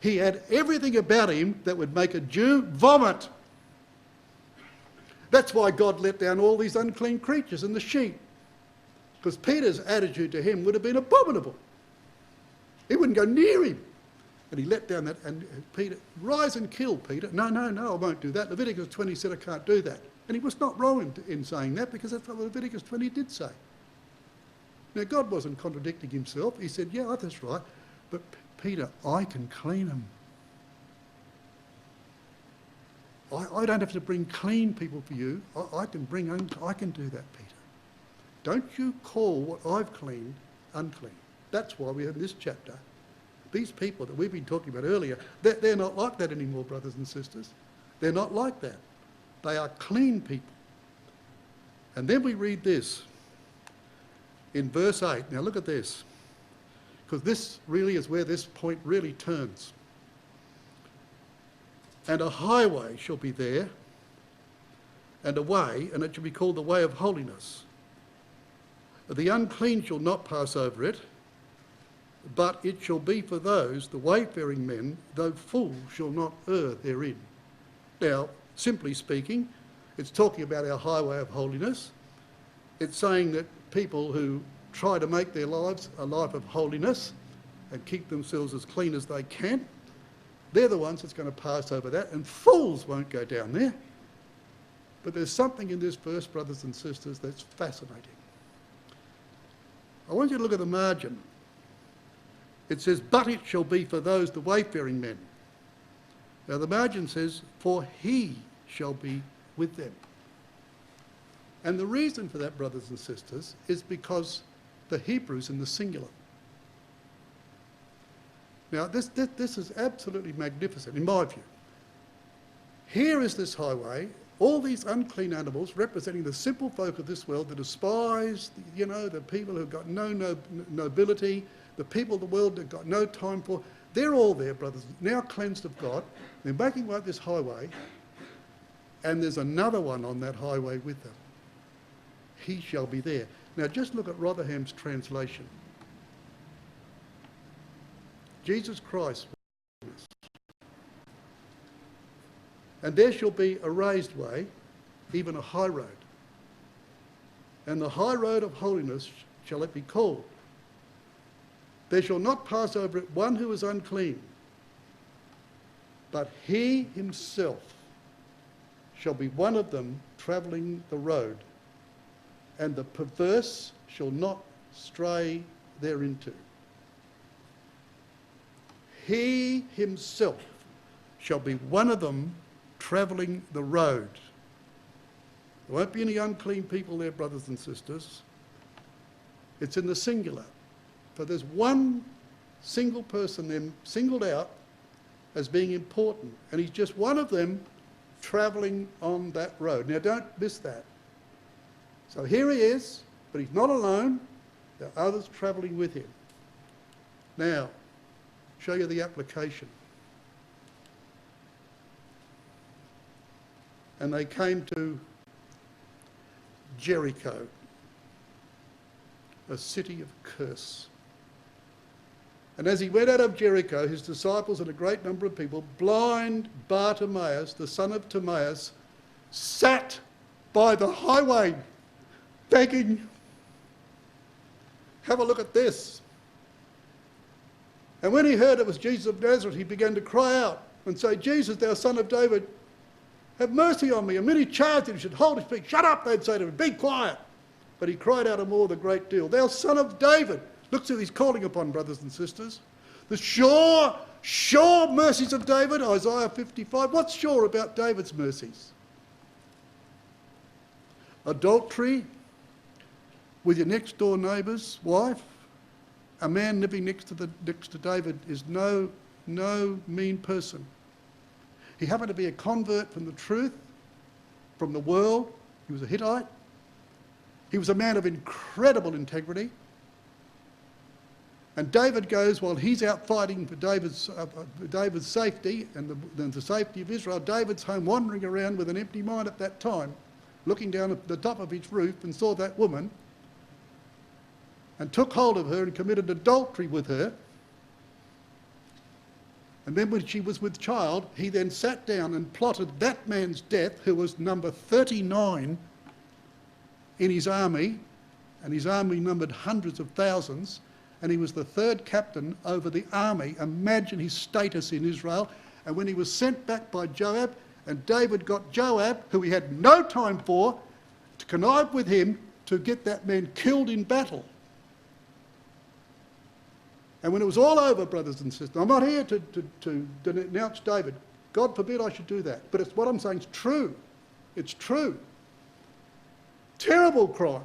He had everything about him that would make a Jew vomit. That's why God let down all these unclean creatures and the sheep, because Peter's attitude to him would have been abominable. He wouldn't go near him. And he let down that, and Peter, rise and kill, Peter. No, I won't do that. Leviticus 20 said I can't do that. And he was not wrong in saying that, because that's what Leviticus 20 did say. Now, God wasn't contradicting himself. He said, yeah, that's right. But Peter, I can clean them. I don't have to bring clean people for you. I can do that, Peter. Don't you call what I've cleaned unclean. That's why we have in this chapter, these people that we've been talking about earlier, they're not like that anymore, brothers and sisters. They're not like that. They are clean people. And then we read this in verse 8. Now look at this, because this really is where this point really turns. And a highway shall be there, and a way, and it shall be called the way of holiness. The unclean shall not pass over it, but it shall be for those, the wayfaring men, though fools shall not err therein. Now, simply speaking, it's talking about our highway of holiness. It's saying that people who try to make their lives a life of holiness and keep themselves as clean as they can, they're the ones that's going to pass over that, and fools won't go down there. But there's something in this verse, brothers and sisters, that's fascinating. I want you to look at the margin. It says, but it shall be for those, the wayfaring men. Now the margin says, for he shall be with them. And the reason for that, brothers and sisters, is because the Hebrew's in the singular. Now this is absolutely magnificent in my view. Here is this highway, all these unclean animals representing the simple folk of this world, the despised, the people who've got no nobility, the people of the world that got no time for, they're all there, brothers, now cleansed of God. They're making way up this highway, and there's another one on that highway with them. He shall be there. Now just look at Rotherham's translation. Jesus Christ, and there shall be a raised way, even a high road. And the high road of holiness shall it be called. There shall not pass over it one who is unclean, but he himself shall be one of them travelling the road, and the perverse shall not stray thereinto. He himself shall be one of them travelling the road. There won't be any unclean people there, brothers and sisters. It's in the singular. For there's one single person then singled out as being important, and he's just one of them travelling on that road. Now don't miss that. So here he is, but he's not alone. There are others travelling with him. Now, show you the application. And they came to Jericho, a city of curse. And as he went out of Jericho, his disciples and a great number of people, blind Bartimaeus, the son of Timaeus, sat by the highway begging. Have a look at this. And when he heard it was Jesus of Nazareth, he began to cry out and say, Jesus, thou son of David, have mercy on me. And when he charged him, he should hold his peace. Shut up, they'd say to him, be quiet. But he cried out more the great deal, thou son of David. Look who he's calling upon, brothers and sisters. The sure mercies of David, Isaiah 55. What's sure about David's mercies? Adultery with your next door neighbour's wife. A man living next to David is no mean person. He happened to be a convert from the truth, from the world. He was a Hittite. He was a man of incredible integrity. And David goes, while he's out fighting for David's safety and the safety of Israel, David's home wandering around with an empty mind at that time, looking down at the top of his roof and saw that woman and took hold of her and committed adultery with her. And then when she was with child, he then sat down and plotted that man's death, who was number 39 in his army, and his army numbered hundreds of thousands, and he was the third captain over the army. Imagine his status in Israel. And when he was sent back by Joab, and David got Joab, who he had no time for, to connive with him to get that man killed in battle. And when it was all over, brothers and sisters, I'm not here to denounce David. God forbid I should do that. But it's what I'm saying is true. It's true. Terrible crime.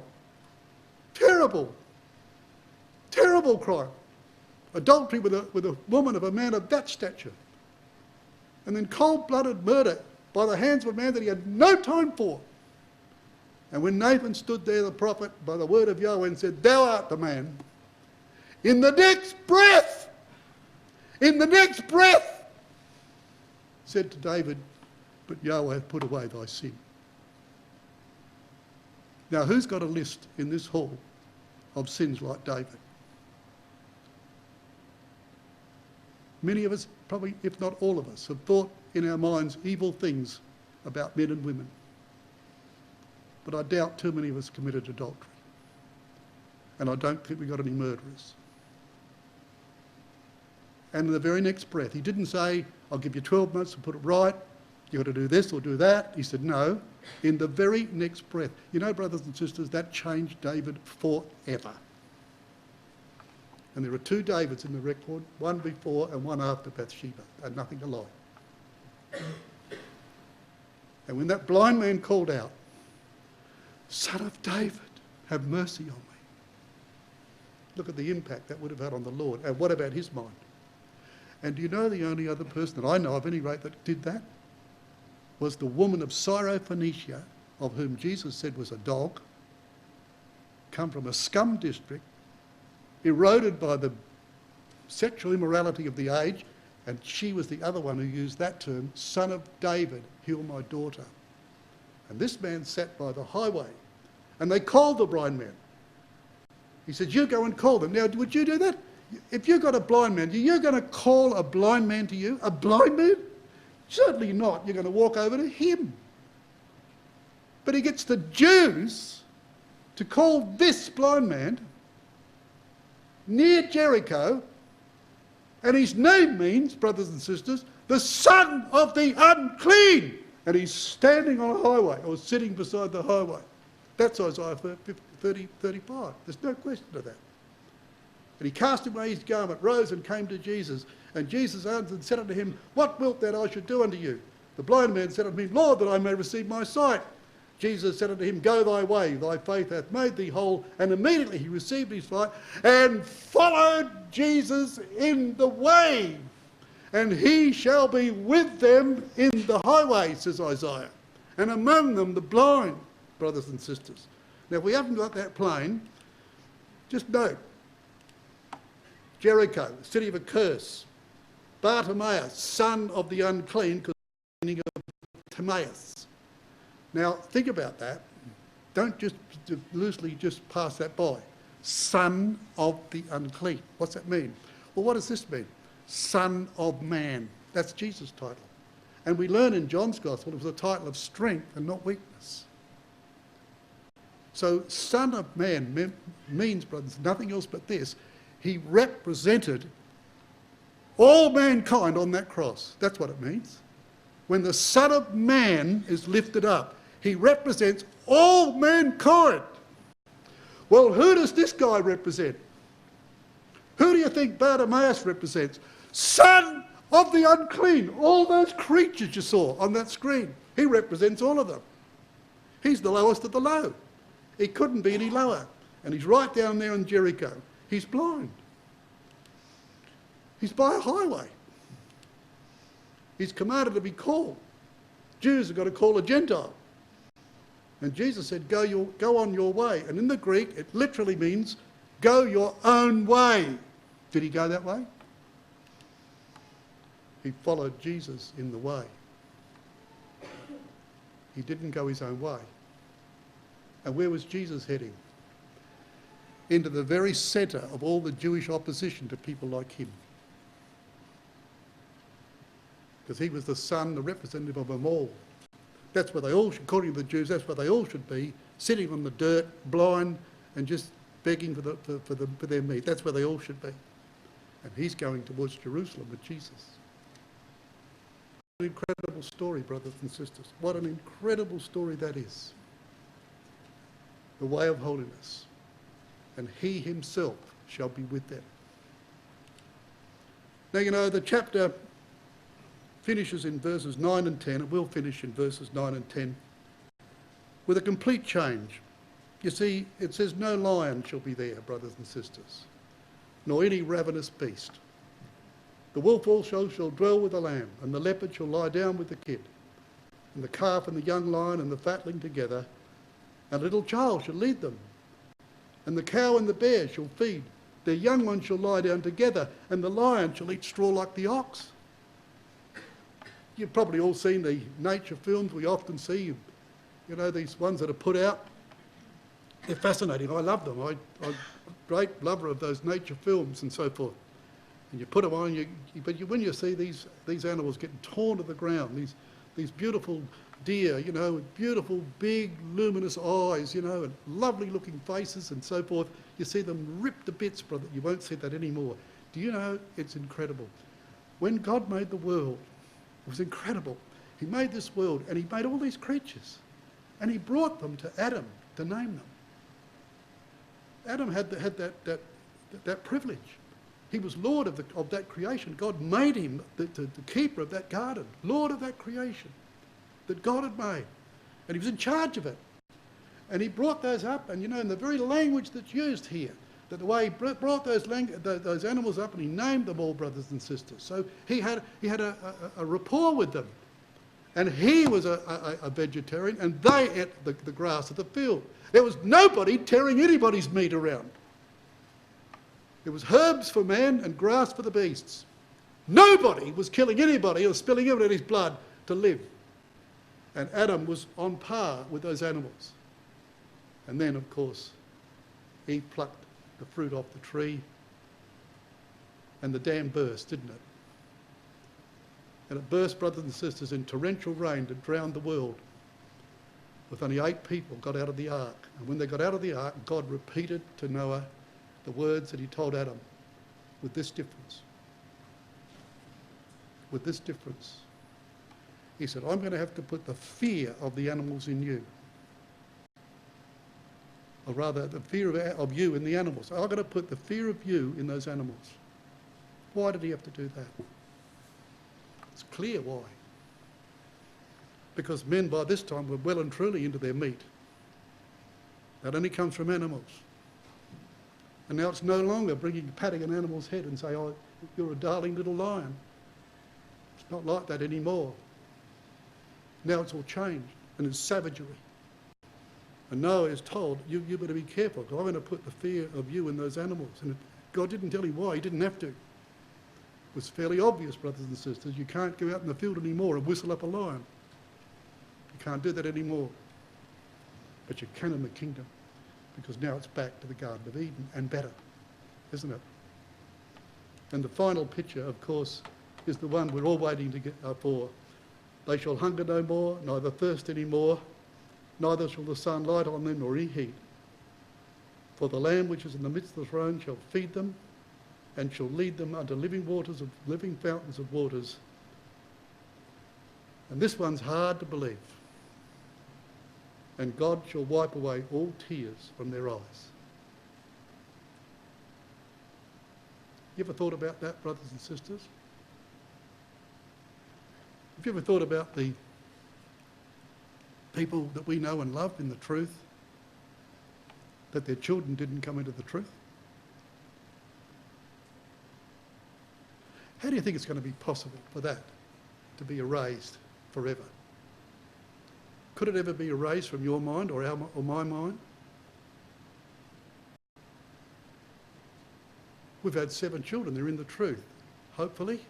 Terrible. Terrible crime. Adultery with a woman of a man of that stature. And then cold-blooded murder by the hands of a man that he had no time for. And when Nathan stood there, the prophet, by the word of Yahweh, and said, "Thou art the man," in the next breath, said to David, "But Yahweh hath put away thy sin." Now, who's got a list in this hall of sins like David? Many of us, probably if not all of us, have thought in our minds evil things about men and women. But I doubt too many of us committed adultery. And I don't think we got any murderers. And in the very next breath, he didn't say, "I'll give you 12 months to put it right, you've got to do this or do that." He said, no. In the very next breath. You know, brothers and sisters, that changed David forever. And there are two Davids in the record, one before and one after Bathsheba, and nothing to lie. And when that blind man called out, "Son of David, have mercy on me," look at the impact that would have had on the Lord. And what about his mind? And do you know the only other person that I know of, at any rate, that did that was the woman of Syrophoenicia, of whom Jesus said was a dog, come from a scum district, eroded by the sexual immorality of the age, and she was the other one who used that term, "Son of David, heal my daughter." And this man sat by the highway, and they called the blind man. He said, "You go and call them." Now, would you do that? If you've got a blind man, are you going to call a blind man to you? A blind man? Certainly not. You're going to walk over to him. But he gets the Jews to call this blind man near Jericho, and his name means, brothers and sisters, the son of the unclean. And he's standing on a highway, or sitting beside the highway. That's Isaiah 35. There's no question of that. And he cast away his garment, rose and came to Jesus. And Jesus answered and said unto him, "What wilt that I should do unto you?" The blind man said unto him, "Lord, that I may receive my sight." Jesus said unto him, "Go thy way, thy faith hath made thee whole." And immediately he received his sight and followed Jesus in the way. And he shall be with them in the highway, says Isaiah, and among them the blind, brothers and sisters. Now, if we haven't got that plain, just note, Jericho, city of a curse. Bartimaeus, son of the unclean, because the meaning of Timaeus. Now, think about that. Don't just loosely just pass that by. Son of the unclean. What's that mean? Well, what does this mean? Son of man. That's Jesus' title. And we learn in John's Gospel it was a title of strength and not weakness. So, Son of Man means, brothers, nothing else but this. He represented all mankind on that cross. That's what it means. When the Son of Man is lifted up, he represents all mankind. Well, who does this guy represent? Who do you think Bartimaeus represents? Son of the unclean. All those creatures you saw on that screen. He represents all of them. He's the lowest of the low. He couldn't be any lower. And he's right down there in Jericho. He's blind. He's by a highway. He's commanded to be called. Jews have got to call a Gentile. And Jesus said, go on your way. And in the Greek, it literally means go your own way. Did he go that way? He followed Jesus in the way. He didn't go his own way. And where was Jesus heading? Into the very centre of all the Jewish opposition to people like him. Because he was the son, the representative of them all. That's where they all should, according to the Jews, that's where they all should be, sitting on the dirt, blind, and just begging for their meat. That's where they all should be. And he's going towards Jerusalem with Jesus. What an incredible story, brothers and sisters. What an incredible story that is. The way of holiness. And he himself shall be with them. Now, you know, the chapter finishes in verses 9 and 10. It will finish in verses 9 and 10 with a complete change. You see, it says, no lion shall be there, brothers and sisters, nor any ravenous beast. The wolf also shall dwell with the lamb, and the leopard shall lie down with the kid, and the calf and the young lion and the fatling together, and a little child shall lead them. And the cow and the bear shall feed. Their young ones shall lie down together, and the lion shall eat straw like the ox. You've probably all seen the nature films we often see, you know, these ones that are put out. They're fascinating. I love them. I'm a great lover of those nature films and so forth. And you put them on, but when you see these animals getting torn to the ground, these beautiful deer, you know, with beautiful, big, luminous eyes, you know, and lovely looking faces and so forth, you see them ripped to bits, brother. You won't see that anymore. Do you know, it's incredible. When God made the world, it was incredible. He made this world and he made all these creatures and he brought them to Adam to name them. Adam had that privilege. He was Lord of that creation. God made him the keeper of that garden, Lord of that creation that God had made. And he was in charge of it. And he brought those up, and you know, in the very language that's used here, that the way he brought those animals up and he named them all, brothers and sisters. So he had a rapport with them. And he was a vegetarian, and they ate the grass of the field. There was nobody tearing anybody's meat around. There was herbs for man and grass for the beasts. Nobody was killing anybody or spilling anybody's blood to live. And Adam was on par with those animals. And then, of course, Eve plucked the fruit off the tree, and the dam burst, didn't it? And it burst, brothers and sisters, in torrential rain that drowned the world. With only 8 people got out of the ark. And when they got out of the ark, God repeated to Noah the words that he told Adam, with this difference. With this difference. He said, I'm going to have to put the fear of the animals in you. Or rather, the fear of you in the animals. I'm going to put the fear of you in those animals. Why did he have to do that? It's clear why. Because men by this time were well and truly into their meat. That only comes from animals. And now it's no longer patting an animal's head and say, oh, you're a darling little lion. It's not like that anymore. Now it's all changed, and it's savagery. And Noah is told, you better be careful, because I'm going to put the fear of you in those animals. And God didn't tell him why, he didn't have to. It was fairly obvious, brothers and sisters, you can't go out in the field anymore and whistle up a lion. You can't do that anymore. But you can in the kingdom, because now it's back to the Garden of Eden, and better, isn't it? And the final picture, of course, is the one we're all waiting to get for. They shall hunger no more, neither thirst any more, neither shall the sun light on them nor any heat. For the Lamb which is in the midst of the throne shall feed them, and shall lead them unto living fountains of waters. And this one's hard to believe. And God shall wipe away all tears from their eyes. You ever thought about that, brothers and sisters? Have you ever thought about the people that we know and love in the truth, that their children didn't come into the truth? How do you think it's going to be possible for that to be erased forever? Could it ever be erased from your mind or my mind? We've had 7 children, they're in the truth, hopefully,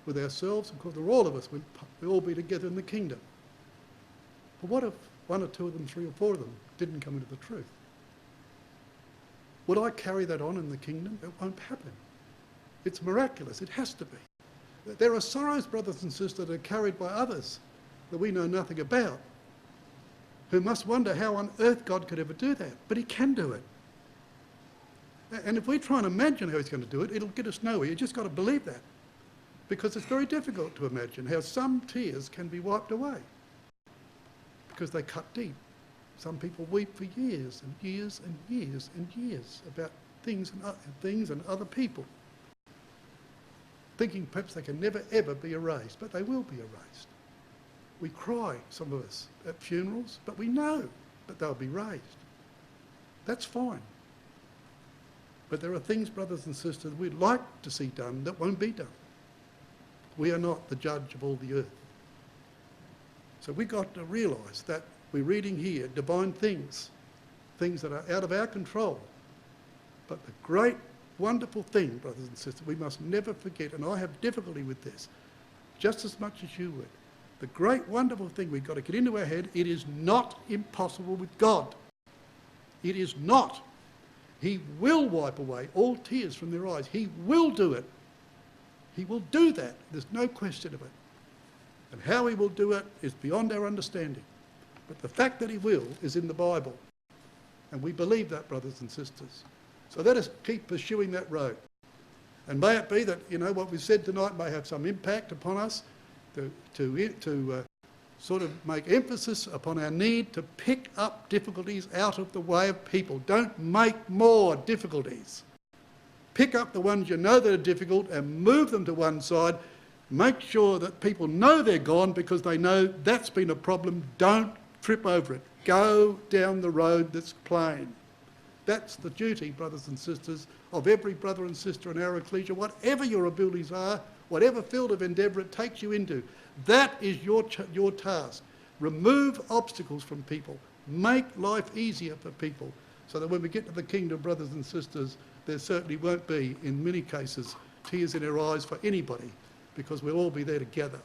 with ourselves, of course, all of us, we'll all be together in the kingdom. But what if one or two of them, three or four of them, didn't come into the truth. Would I carry that on in the kingdom? It won't happen. It's miraculous. It has to be. There are sorrows, brothers and sisters, that are carried by others that we know nothing about, who must wonder how on earth God could ever do that. But he can do it. And if we try and imagine how he's going to do it, it'll get us nowhere. You've just got to believe that. Because it's very difficult to imagine how some tears can be wiped away. Because they cut deep. Some people weep for years and years and years and years about things and other people, thinking perhaps they can never ever be erased, but they will be erased. We cry, some of us, at funerals, but we know that they'll be raised. That's fine. But there are things, brothers and sisters, we'd like to see done that won't be done. We are not the judge of all the earth. So we've got to realise that we're reading here divine things, things that are out of our control. But the great, wonderful thing, brothers and sisters, we must never forget, and I have difficulty with this, just as much as you would. The great, wonderful thing we've got to get into our head, it is not impossible with God. It is not. He will wipe away all tears from their eyes. He will do it. He will do that. There's no question of it. And how he will do it is beyond our understanding. But the fact that he will is in the Bible. And we believe that, brothers and sisters. So let us keep pursuing that road. And may it be that, what we've said tonight may have some impact upon us to sort of make emphasis upon our need to pick up difficulties out of the way of people. Don't make more difficulties. Pick up the ones you know that are difficult and move them to one side. Make sure that people know they're gone because they know that's been a problem. Don't trip over it. Go down the road that's plain. That's the duty, brothers and sisters, of every brother and sister in our ecclesia, whatever your abilities are, whatever field of endeavour it takes you into. That is your task. Remove obstacles from people. Make life easier for people so that when we get to the kingdom, brothers and sisters, there certainly won't be, in many cases, tears in our eyes for anybody because we'll all be there together.